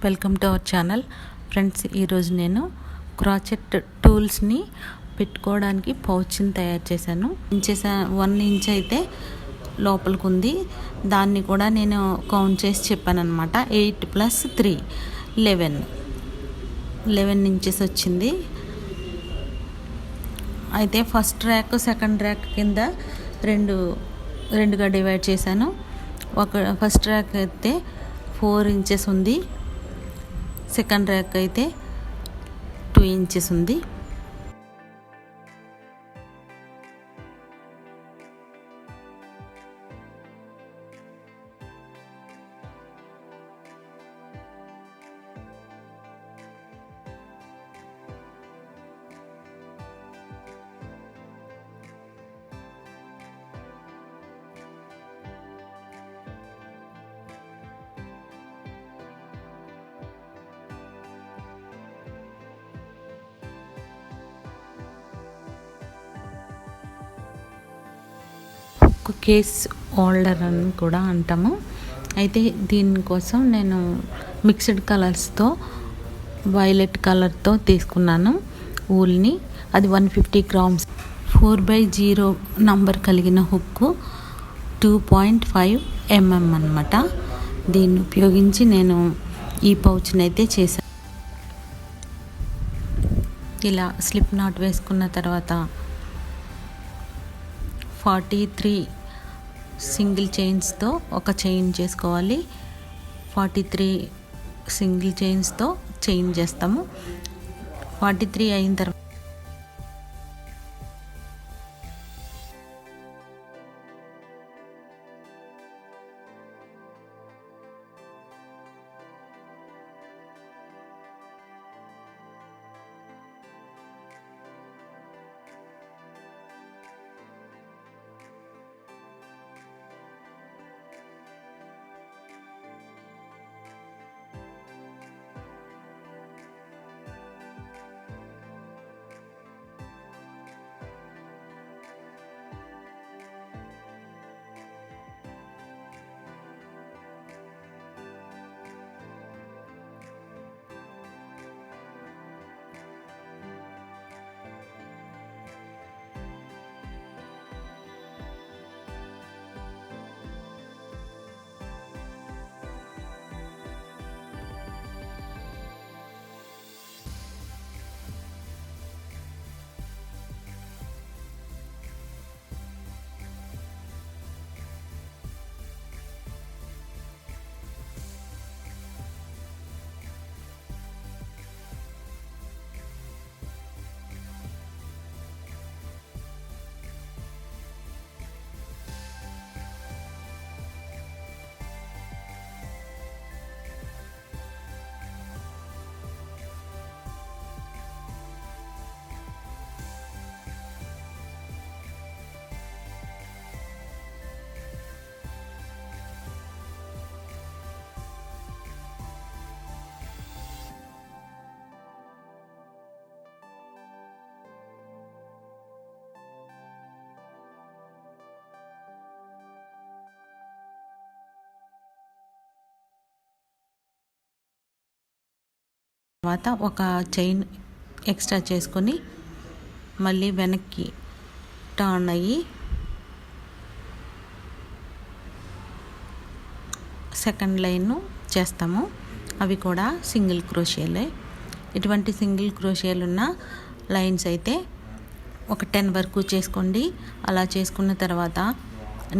Welcome to our channel friends. ఈరోజు నేను crotchet టూల్స్ని పెట్టుకోవడానికి పౌచ్ని తయారు చేశాను. 1 ఇంచ్ అయితే లోపలికి ఉంది. దాన్ని కూడా నేను కౌంట్ చేసి చెప్పాను అనమాట. 8 + 3 11 ఇంచెస్ వచ్చింది. అయితే ఫస్ట్ ర్యాక్ సెకండ్ ర్యాక్ కింద రెండుగా డివైడ్ చేశాను. ఫస్ట్ ర్యాక్ అయితే 4 ఇంచెస్ ఉంది, సెకండ్ ర్యాక్ అయితే 2 ఇంచెస్ ఉంది. కేస్ హోల్డర్ అని కూడా అంటాము. అయితే దీనికోసం నేను మిక్స్డ్ కలర్స్తో వైలెట్ కలర్తో తీసుకున్నాను ఊల్ని. అది 150 గ్రామ్స్ 4/0 నంబర్ కలిగిన హుక్కు 2.5 mm అన్నమాట. దీన్ని ఉపయోగించి నేను ఈ పౌచ్ని అయితే చేశాను. ఇలా స్లిప్ నాట్ వేసుకున్న తర్వాత 43 సింగిల్ చైన్స్తో ఒక చైన్ చేసుకోవాలి. 43 సింగిల్ చైన్స్తో చైన్ చేస్తాము. 43 అయిన తర్వాత ఒక చైన్ ఎక్స్ట్రా చేసుకొని మళ్ళీ వెనక్కి టర్న్ అయ్యి సెకండ్ లైన్ చేస్తాము. అవి కూడా సింగిల్ క్రోషేలే. ఇటువంటి సింగిల్ క్రోషేలు ఉన్న లైన్స్ అయితే ఒక 10 వరకు చేసుకోండి. అలా చేసుకున్న తర్వాత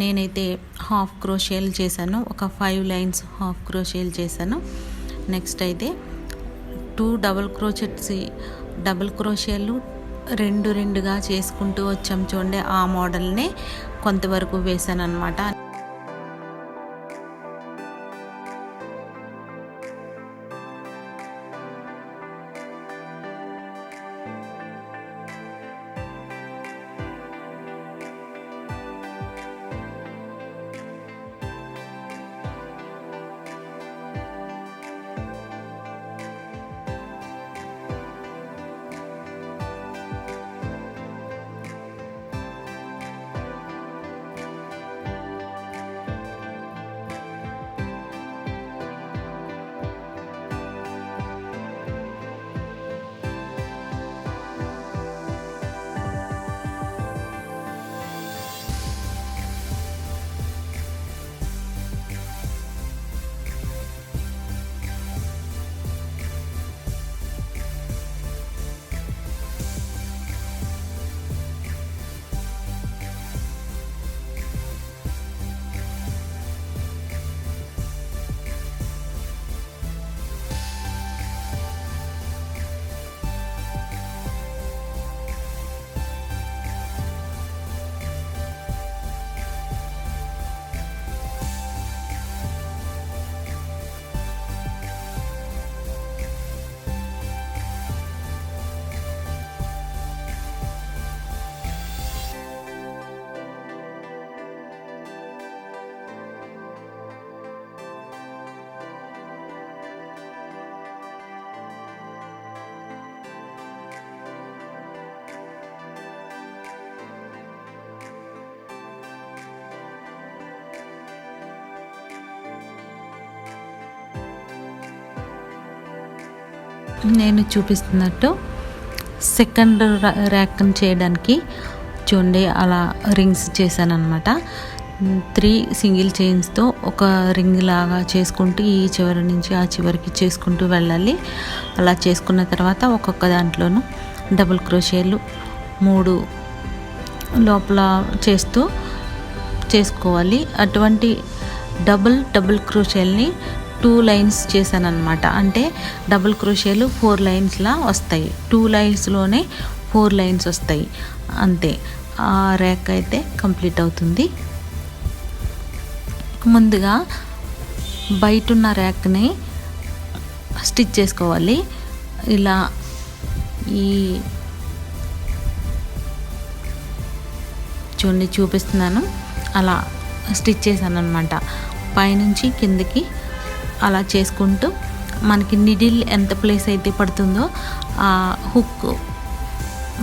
నేనైతే హాఫ్ క్రోషేలు చేశాను. ఒక 5 లైన్స్ హాఫ్ క్రోషేలు చేశాను. నెక్స్ట్ అయితే 2 డబుల్ క్రోషేలు రెండుగా చేసుకుంటూ వచ్చాం చూడండి. ఆ మోడల్నే కొంతవరకు వేసాను అన్నమాట. నేను చూపిస్తున్నట్టు సెకండ్ ర్యాక్ని చేయడానికి చూడండి అలా రింగ్స్ చేశాను అనమాట. 3 సింగిల్ చైన్స్తో ఒక రింగ్ లాగా చేసుకుంటూ ఈ చివరి నుంచి ఆ చివరికి చేసుకుంటూ వెళ్ళాలి. అలా చేసుకున్న తర్వాత ఒక్కొక్క దాంట్లోనూ డబుల్ క్రోషేలు 3 లోపల చేసుకోవాలి. అటువంటి డబుల్ క్రోషేల్ని 2 లైన్స్ చేశాను అనమాట. అంటే డబుల్ క్రోషేలు 4 లైన్స్లా వస్తాయి. 2 లైన్స్లోనే 4 లైన్స్ వస్తాయి అంతే. ఆ ర్యాక్ అయితే కంప్లీట్ అవుతుంది. ముందుగా బయట ఉన్న ర్యాక్ని స్టిచ్ చేసుకోవాలి. ఇలా ఈ చూపిస్తున్నాను, అలా స్టిచ్ చేశాను అనమాట. పైనుంచి కిందకి అలా చేసుకుంటూ మనకి నిడిల్ ఎంత ప్లేస్ అయితే పడుతుందో ఆ హుక్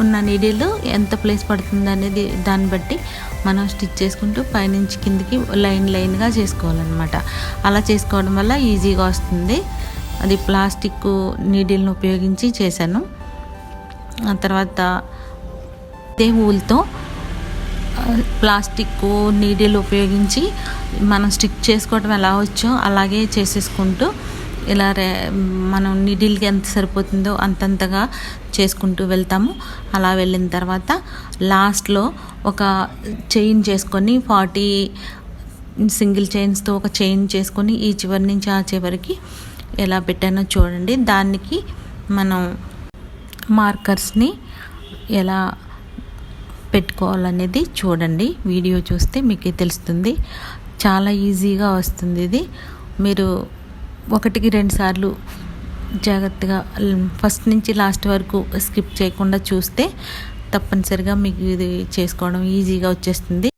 ఉన్న నిడిల్ ఎంత ప్లేస్ పడుతుంది అనేది దాన్ని బట్టి మనం స్టిచ్ చేసుకుంటూ పైనుంచి కిందకి లైన్గా చేసుకోవాలన్నమాట. అలా చేసుకోవడం వల్ల ఈజీగా వస్తుంది. అది ప్లాస్టిక్ నీడిల్ని ఉపయోగించి చేశాను. ఆ తర్వాత ఇదే ఊల్తో ప్లాస్టిక్ నీడిల్ ఉపయోగించి మనం స్టిచ్ చేసుకోవడం ఎలా వచ్చో అలాగే చేసేసుకుంటూ ఇలా మనం నీడిల్కి ఎంత సరిపోతుందో అంతంతగా చేసుకుంటూ వెళ్తాము. అలా వెళ్ళిన తర్వాత లాస్ట్లో ఒక చైన్ చేసుకొని 40 సింగిల్ చైన్స్తో ఒక చైన్ చేసుకొని ఈ చివరి నుంచి ఆ చివరికి ఎలా పెట్టానో చూడండి. దానికి మనం మార్కర్స్ని ఎలా పెట్టుకోవాలనేది చూడండి. వీడియో చూస్తే మీకే తెలుస్తుంది. చాలా ఈజీగా వస్తుంది ఇది. మీరు 1కి 2 సార్లు జాగ్రత్తగా ఫస్ట్ నుంచి లాస్ట్ వరకు స్కిప్ చేయకుండా చూస్తే తప్పనిసరిగా మీకు ఇది చేసుకోవడం ఈజీగా వచ్చేస్తుంది.